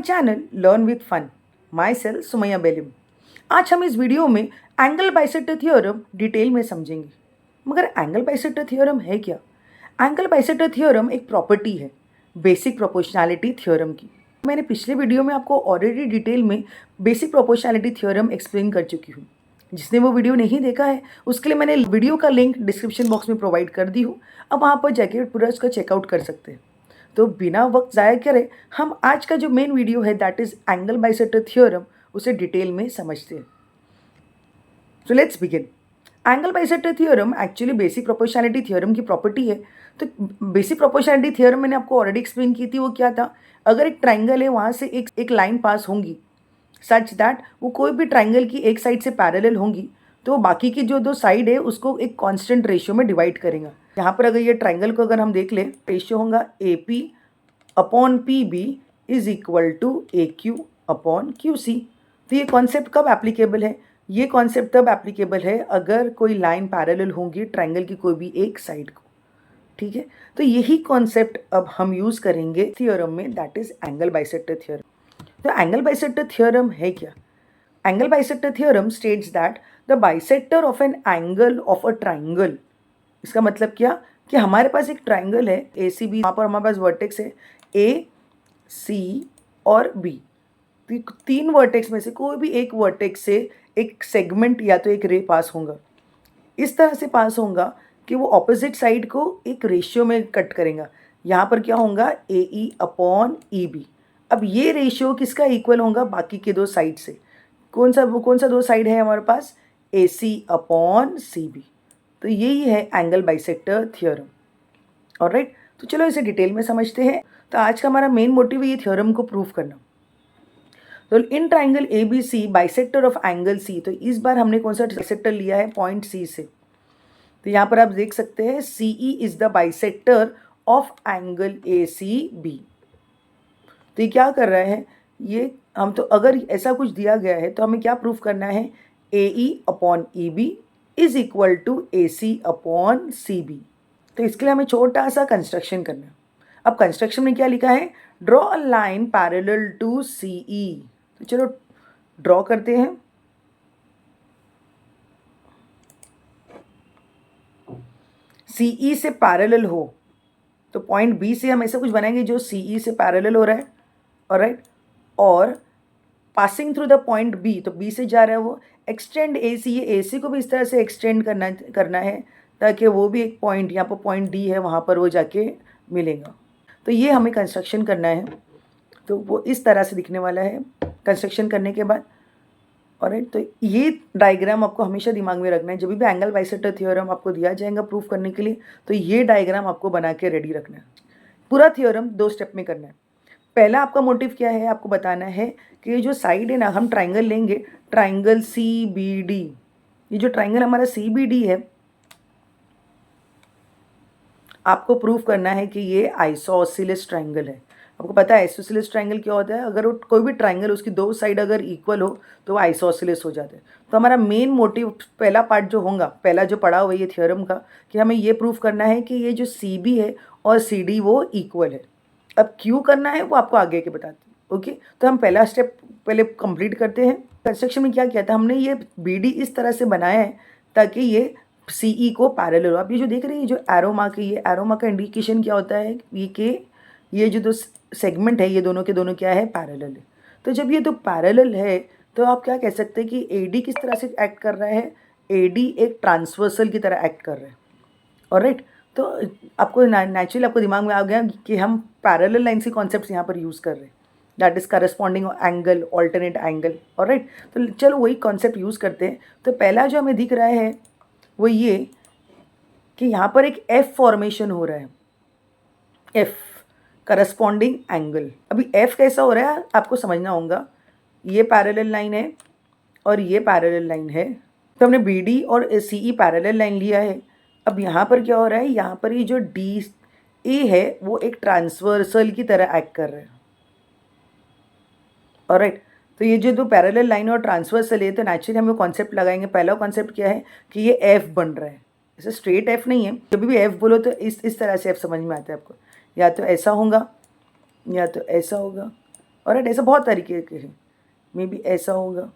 Channel learn with fun. Myself Sumaiya Belim. आज हम इस वीडियो में एंगल बाइसेक्टर थ्योरम डिटेल में समझेंगे। मगर एंगल बाइसेक्टर थ्योरम है क्या? एंगल बाइसेक्टर थ्योरम एक प्रॉपर्टी है बेसिक प्रोपोर्शनैलिटी थ्योरम की। मैंने पिछले वीडियो में आपको ऑलरेडी डिटेल में बेसिक प्रोपोर्शनैलिटी थ्योरम एक्सप्लेन कर चुकी हूँ। जिसने वो वीडियो नहीं देखा है उसके लिए मैंने वीडियो का लिंक डिस्क्रिप्शन बॉक्स में प्रोवाइड कर दी हूँ। अब वहाँ पर जाके पूरा उसका चेकआउट कर सकते हैं। तो बिना वक्त ज़ाया करे हम आज का जो मेन वीडियो है that is angle bisector theorem उसे डिटेल में समझते हैं। So let's begin. Angle bisector theorem actually basic proportionality theorem की प्रॉपर्टी है। तो बेसिक प्रोपोर्शनैलिटी थ्योरम मैंने आपको ऑलरेडी एक्सप्लेन की थी। वो क्या था? अगर एक ट्राइंगल है वहाँ से एक लाइन पास होंगी सच दैट वो कोई भी ट्राइंगल की एक साइड से पैरेलल होंगी तो बाकी की जो दो साइड है उसको एक कांस्टेंट रेशियो में डिवाइड करेगा। यहाँ पर अगर ये ट्राइंगल को अगर हम देख लें, रेशियो होगा AP upon PB is equal to AQ upon QC। तो ये कॉन्सेप्ट कब एप्लीकेबल है? ये कॉन्सेप्ट तब एप्लीकेबल है अगर कोई लाइन पैरेलल होंगी ट्राइंगल की कोई भी एक साइड को। ठीक है, तो यही कॉन्सेप्ट अब हम यूज़ करेंगे थ्योरम में, that is angle bisector theorem. तो एंगल बाइसेक्टर थ्योरम है क्या? Angle bisector theorem states that the bisector of an angle of a triangle. इसका मतलब क्या कि हमारे पास एक ट्राइंगल है ACB, यहाँ पर हमारे पास वर्टेक्स है AC और B। तीन वर्टेक्स में से कोई भी एक वर्टेक्स से एक सेगमेंट या तो एक रे पास होगा, इस तरह से पास होगा कि वो ऑपोजिट साइड को एक रेशियो में कट करेगा। यहाँ पर क्या होगा? AE upon EB। अब ये रेशियो किसका इक्वल होगा? बाकी के दो साइड से। कौन सा दो साइड है हमारे पास? AC upon CB। तो यही है एंगल बाइसेक्टर थ्योरम। ऑलराइट, तो चलो इसे डिटेल में समझते हैं। तो आज का हमारा मेन मोटिव है ये थ्योरम को प्रूव करना। तो in triangle ABC bisector of angle C। तो इस बार हमने कौन सा बाइसेक्टर लिया है? पॉइंट C से। तो यहाँ पर आप देख सकते हैं CE is the bisector of angle ACB। तो ये क्या कर रहा है? ये हम तो अगर ऐसा कुछ दिया गया है तो हमें क्या प्रूफ करना है? AE upon EB is equal to AC upon CB। तो इसके लिए हमें छोटा सा कंस्ट्रक्शन करना है। अब कंस्ट्रक्शन में क्या लिखा है? Draw a line parallel to CE। तो चलो ड्रॉ करते हैं। CE से पैरेलल हो तो पॉइंट B से हम ऐसा कुछ बनाएंगे जो CE से पैरेलल हो रहा है। ऑलराइट, और passing through the point B, तो B से जा रहा है वो। एक्सटेंड AC, ये AC को भी इस तरह से एक्सटेंड करना है ताकि वो भी एक पॉइंट, यहाँ पर पॉइंट D है वहाँ पर वो जाके मिलेगा। तो ये हमें कंस्ट्रक्शन करना है। तो वो इस तरह से दिखने वाला है कंस्ट्रक्शन करने के बाद। ऑलराइट, तो ये डायग्राम आपको हमेशा दिमाग में रखना है। जब भी एंगल बाइसेक्टर थ्योरम आपको दिया जाएगा प्रूफ करने के लिए तो ये डायग्राम आपको बना के रेडी रखना है। पूरा थ्योरम 2 स्टेप में करना है। पहला आपका मोटिव क्या है? आपको बताना है कि ये जो साइड है ना, हम ट्राइंगल लेंगे, ट्राइंगल CBD। ये जो ट्राइंगल हमारा CBD है आपको प्रूफ करना है कि ये आइसोसेलेस ट्राइंगल है। आपको पता है आइसोसेलेस ट्राइंगल क्या होता है? अगर वो कोई भी ट्राइंगल उसकी दो साइड अगर इक्वल हो तो वो आइसोसेलेस हो जाते हैं। तो हमारा मेन मोटिव पहला पार्ट जो होगा, पहला जो पढ़ा हुआ ये थ्योरम का, कि हमें ये प्रूफ करना है कि ये जो CB है और CD वो इक्वल है। अब क्यों करना है वो आपको आगे के बताती हूँ। ओके, तो हम पहला स्टेप पहले कंप्लीट करते हैं। कंस्ट्रक्शन में क्या किया था हमने? ये BD इस तरह से बनाया है ताकि ये CE को पैरेलल हो। आप ये जो देख रहे हैं जो एरो मार्क है, ये एरो मार्क का इंडिकेशन क्या होता है? ये कि ये जो दो सेगमेंट है ये दोनों के दोनों क्या है? पैरेलल है। तो जब ये दो पैरेलल है तो आप क्या कह सकते हैं कि AD किस तरह से एक्ट कर रहा है? AD एक ट्रांसवर्सल की तरह एक्ट कर रहा है। ऑलराइट, तो आपको नेचुरली आपको दिमाग में आ गया कि हम पैरेलल लाइन से कॉन्सेप्ट्स यहाँ पर यूज़ कर रहे हैं, that is corresponding angle, alternate angle. Alright, तो चलो वही कॉन्सेप्ट यूज़ करते हैं। तो पहला जो हमें दिख रहा है वो ये कि यहाँ पर एक F फॉर्मेशन हो रहा है, F करस्पॉन्डिंग एंगल। अभी F कैसा हो रहा है आपको समझना होगा। ये पैरेलल लाइन है और ये पैरेलल लाइन है। तो हमने BD और CE पैरेलल लाइन लिया है। अब यहाँ पर क्या हो रहा है? यहाँ पर ये जो DA है वो एक ट्रांसवर्सल की तरह एक्ट कर रहा है। ऑलराइट, तो ये जो दो पैरेलल लाइन और ट्रांसवर्सल है तो नेचुरली हम कॉन्सेप्ट लगाएंगे। पहला कॉन्सेप्ट क्या है कि ये F बन रहा है। ऐसे स्ट्रेट F नहीं है, जब भी F बोलो तो इस तरह से F समझ में आता है आपको। या तो ऐसा होगा या तो ऐसा होगा और ऐसा बहुत तरीके के हैं, मे बी ऐसा होगा,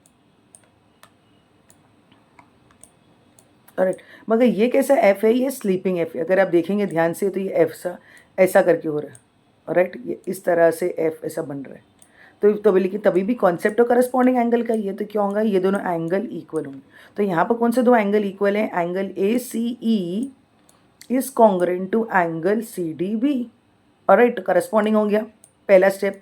राइट। मगर ये कैसा एफ है, ये स्लीपिंग एफ है, अगर आप देखेंगे ध्यान से तो ये एफ सा ऐसा करके हो रहा है, राइट। ये इस तरह से एफ ऐसा बन रहा है, तो तभी लेकिन तभी भी कॉन्सेप्ट और करस्पॉन्डिंग एंगल का ये तो क्या होगा, ये दोनों एंगल इक्वल होंगे। तो यहाँ पर कौन से दो एंगल इक्वल हैं, angle A C E is congruent to angle C D B, right, corresponding हो गया पहला स्टेप।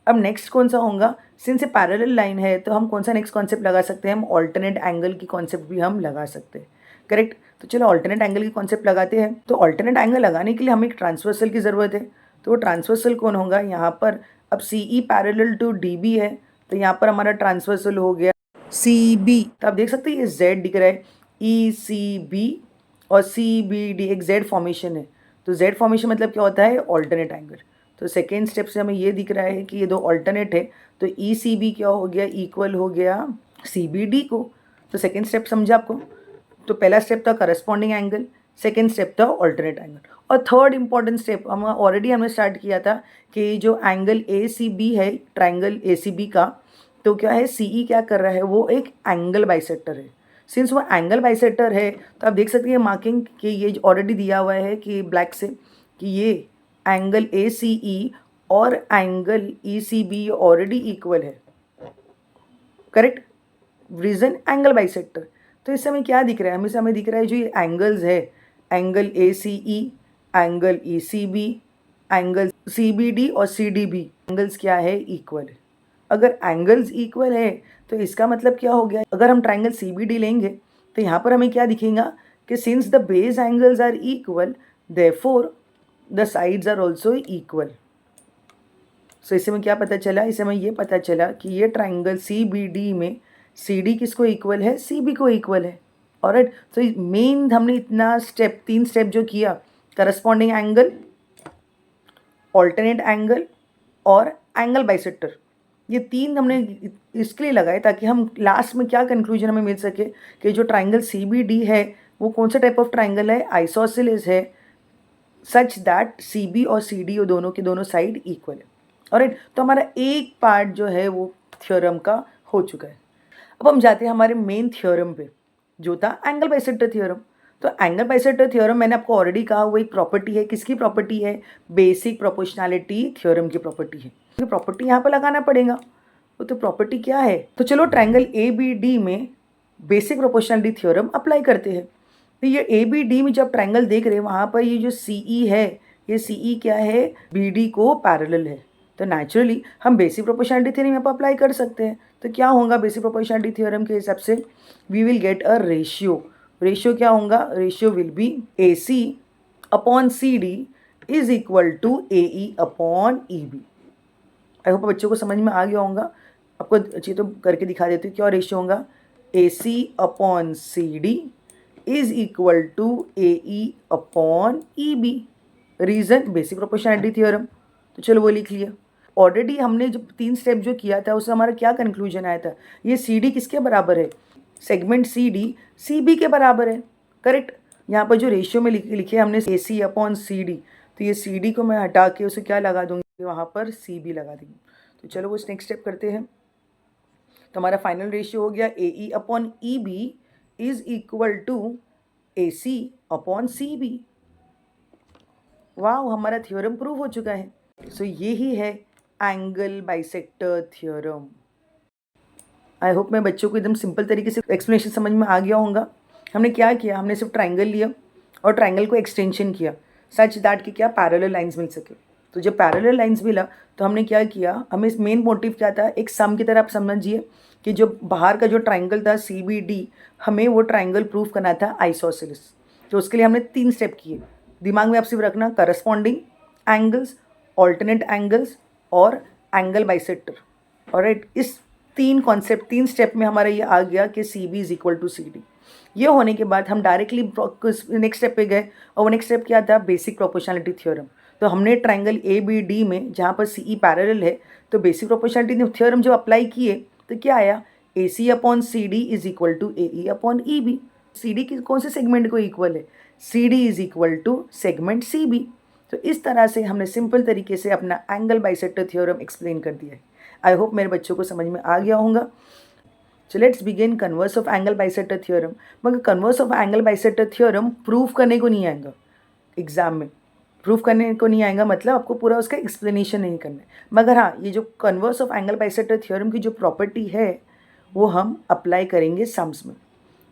अब नेक्स्ट कौन सा होगा, सिंस ये पैरेलल लाइन है तो हम कौन सा नेक्स्ट कॉन्सेप्ट लगा सकते हैं, हम ऑल्टरनेट एंगल की कॉन्सेप्ट भी हम लगा सकते हैं, करेक्ट। तो चलो ऑल्टरनेट एंगल की कॉन्सेप्ट लगाते हैं। तो ऑल्टरनेट एंगल लगाने के लिए हमें एक ट्रांसवर्सल की ज़रूरत है, तो वो ट्रांसवर्सल कौन होगा यहाँ पर, अब C E parallel to D B है, तो यहाँ पर हमारा ट्रांसवर्सल हो गया सी बी। तो आप देख सकते हैं ये जेड दिख रहा है, ई सी बी और सी बी डी एक जेड फॉर्मेशन है। तो जेड फॉर्मेशन मतलब क्या होता है, ऑल्टरनेट एंगल। तो सेकेंड स्टेप से हमें ये दिख रहा है कि ये दो ऑल्टरनेट है, तो ई सी बी क्या हो गया, इक्वल हो गया सी बी डी को। तो सेकेंड स्टेप समझा आपको। तो पहला स्टेप था करस्पॉन्डिंग एंगल, सेकेंड स्टेप था ऑल्टरनेट एंगल, और थर्ड इंपॉर्टेंट स्टेप हमने स्टार्ट किया था कि जो एंगल ए सी बी है, ट्राइंगल ए सी बी का, तो क्या है, सी ई क्या कर रहा है, वो एक एंगल बाइसेक्टर है। सिंस वो एंगल बाइसेक्टर है तो आप देख सकते हैं मार्किंग कि ये ऑलरेडी दिया हुआ है कि ब्लैक से, कि ये एंगल ए सी ई और angle E C B already equal है, करेक्ट, रीजन एंगल बाइसेक्टर। तो इस समय क्या दिख रहा है, हमें दिख रहा है जो ये एंगल्स है, angle A C E, angle E C B, angle C B D और सी डी बी, एंगल्स क्या है, इक्वल है। अगर एंगल्स इक्वल है तो इसका मतलब क्या हो गया, अगर हम ट्राइंगल सी बी डी लेंगे तो यहाँ पर हमें क्या दिखेगा कि since the base angles are equal therefore the sides are also equal. So इससे में क्या पता चला, इससे में ये पता चला कि ये ट्राइंगल सी बी डी में सी डी किसको इक्वल है, सी बी को इक्वल है। ऑलराइट, तो मेन हमने इतना स्टेप, 3 स्टेप जो किया, करस्पॉन्डिंग एंगल, ऑल्टरनेट एंगल और एंगल बाइसेक्टर, ये 3 हमने इसके लिए लगाए ताकि हम लास्ट में क्या कंक्लूजन हमें मिल सके कि जो ट्राइंगल सी बी डी है वो कौन सा टाइप ऑफ ट्राइंगल है, आइसोसेलेस है, सच दैट सी बी और सी डी दोनों के दोनों साइड इक्वल है। ऑलराइट, तो हमारा एक पार्ट जो है वो थ्योरम का हो चुका है। अब हम जाते हैं हमारे मेन थ्योरम पे, जो था एंगल बाइसेक्टर थ्योरम। तो एंगल बाइसेक्टर थ्योरम मैंने आपको ऑलरेडी कहा, वो एक प्रॉपर्टी है, किसकी प्रॉपर्टी है, बेसिक प्रोपोर्शनैलिटी थ्योरम की प्रॉपर्टी है। तो प्रॉपर्टी यहाँ पर लगाना पड़ेगा, वो तो प्रॉपर्टी क्या है, तो चलो ट्राइंगल ए बी डी में बेसिक प्रोपोर्शनैलिटी थ्योरम अप्लाई करते हैं। तो ये ए बी डी में जब ट्राइंगल देख रहे हैं वहाँ पर ये जो सी ई है, ये सी ई क्या है, बी डी को पैरेलल है, तो नेचुरली हम बेसिक प्रोपोर्शनैलिटी थ्योरम यहाँ पर अप्लाई कर सकते हैं। तो क्या होगा बेसिक प्रोपोर्शनैलिटी थ्योरम के हिसाब से, we will get a ratio, ratio क्या होगा, ratio will be A C upon C D is equal to A E upon E B. I hope बच्चों को समझ में आ गया होगा, आपको अच्छी तो करके दिखा देती हूँ क्या रेशियो होगा, A C upon C D is equal to A E upon E B, reason basic proportionality theorem. तो चलो वो लिख लिया। ऑलरेडी हमने जो 3 स्टेप जो किया था उससे हमारा क्या कंक्लूजन आया था, ये सी डी किसके बराबर है, segment C D C B के बराबर है, करेक्ट। यहाँ पर जो रेशियो में लिखे हमने ए सी अपॉन सी डी, तो ये सी डी को मैं हटा के उसे क्या लगा दूंगी, वहाँ पर सी बी लगा देंगे। तो चलो वो नेक्स्ट स्टेप करते हैं। तो हमारा फाइनल रेशियो हो गया A E upon E B is equal to A C upon C B. वाह, हमारा थ्योरम प्रूव हो चुका है। सो यही है angle bisector theorem. I hope मैं बच्चों को एकदम सिंपल तरीके से एक्सप्लेनेशन समझ में आ गया होगा। हमने क्या किया, हमने सिर्फ ट्राइंगल लिया और ट्राइंगल को एक्सटेंशन किया सच दैट कि क्या पैरेलल लाइंस मिल सके। तो जब पैरेलल लाइंस मिला तो हमने क्या किया, हमें मेन मोटिव क्या था, एक सम की तरह आप समझिए कि जो बाहर का जो ट्राइंगल था सी बी डी, हमें वो ट्राइंगल प्रूफ करना था आइसोसेलेस। तो उसके लिए हमने 3 स्टेप किए, दिमाग में आप सिर्फ रखना, करस्पॉन्डिंग एंगल्स, ऑल्टरनेट एंगल्स और एंगल बाइसेक्टर। ऑलराइट, इस 3 कॉन्सेप्ट 3 स्टेप में हमारा ये आ गया कि C B is equal to C D. ये होने के बाद हम डायरेक्टली नेक्स्ट स्टेप पे गए, और वो नेक्स्ट स्टेप क्या था, बेसिक प्रोपोर्शनैलिटी थ्योरम। तो हमने ट्राइंगल ए बी डी में जहाँ पर सी ई पैरेलल है, तो बेसिक प्रोपोर्शनैलिटी थ्योरम जब अप्लाई किए तो क्या आया, A C upon C D is equal to A E upon E B. C D कौन से सेगमेंट को इक्वल है, C D is equal to segment C B. तो इस तरह से हमने सिंपल तरीके से अपना एंगल बाइसेक्टर थ्योरम एक्सप्लेन कर दिया है। आई होप मेरे बच्चों को समझ में आ गया होगा। So let's begin converse of angle bisector theorem. मगर converse of angle bisector theorem proof करने को नहीं आएगा एग्जाम में, प्रूफ करने को नहीं आएगा मतलब आपको पूरा उसका एक्सप्लेनेशन नहीं करना है। मगर हाँ, ये जो converse of angle bisector theorem की जो प्रॉपर्टी है वो हम अप्लाई करेंगे सम्स में।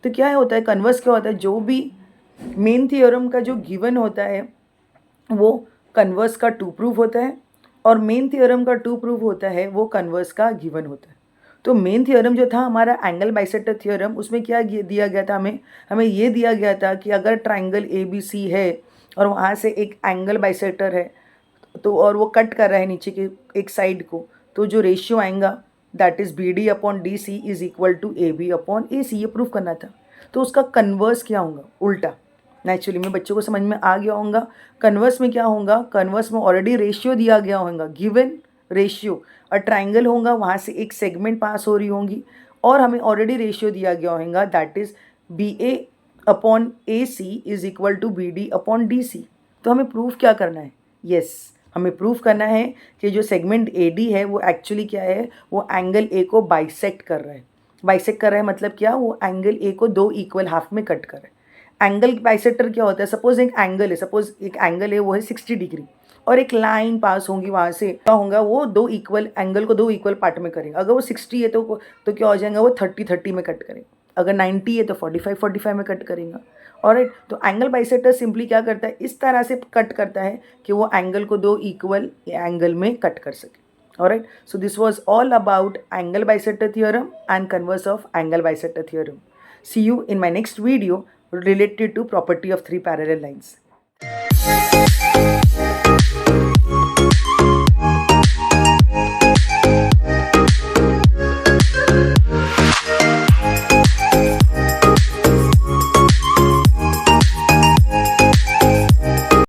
तो क्या होता है कन्वर्स, क्या होता है, जो भी मेन थ्योरम का जो गिवन होता है वो कन्वर्स का टू प्रूफ होता है, और मेन थ्योरम का टू प्रूफ होता है वो कन्वर्स का गिवन होता है। तो मेन थ्योरम जो था हमारा एंगल बाइसेक्टर थ्योरम, उसमें क्या दिया गया था, हमें ये दिया गया था कि अगर ट्राइंगल ABC है और वहाँ से एक एंगल बाइसेक्टर है तो और वो कट कर रहा है नीचे के एक साइड को, तो जो रेशियो आएगा that is BD upon DC is equal to AB upon AC, ये प्रूफ करना था। तो उसका कन्वर्स क्या होगा, उल्टा। नेचुरली में बच्चों को समझ में आ गया होगा कन्वर्स में क्या होगा। कन्वर्स में ऑलरेडी रेशियो दिया गया होगा, गिवन रेशियो, और ट्राइंगल होगा, वहाँ से एक सेगमेंट पास हो रही होंगी, और हमें ऑलरेडी रेशियो दिया गया होगा that is BA upon AC is equal to BD upon DC। तो हमें प्रूफ क्या करना है, हमें प्रूफ करना है कि जो सेगमेंट AD है वो एक्चुअली क्या है, वो एंगल A को बाइसेक्ट कर रहा है। बाइसेक्ट कर रहा है मतलब क्या, वो एंगल A को दो इक्वल हाफ में कट कर रहा है। एंगल बाइसेक्टर क्या होता है, सपोज एक एंगल है वो है 60 डिग्री, और एक लाइन पास होगी, वहाँ से क्या होगा, वो दो इक्वल एंगल को दो इक्वल पार्ट में करेंगे। अगर वो 60 है तो क्या हो जाएगा, वो 30-30 में कट करेंगे। अगर 90 है तो 45-45 में कट करेंगे। ऑलराइट, तो एंगल बाइसेक्टर सिंपली क्या करता है, इस तरह से कट करता है कि वो एंगल को दो इक्वल एंगल में कट कर सके। Alright, so this was all about angle bisector theorem and converse of angle bisector theorem. See you in my next video related to property of three parallel lines.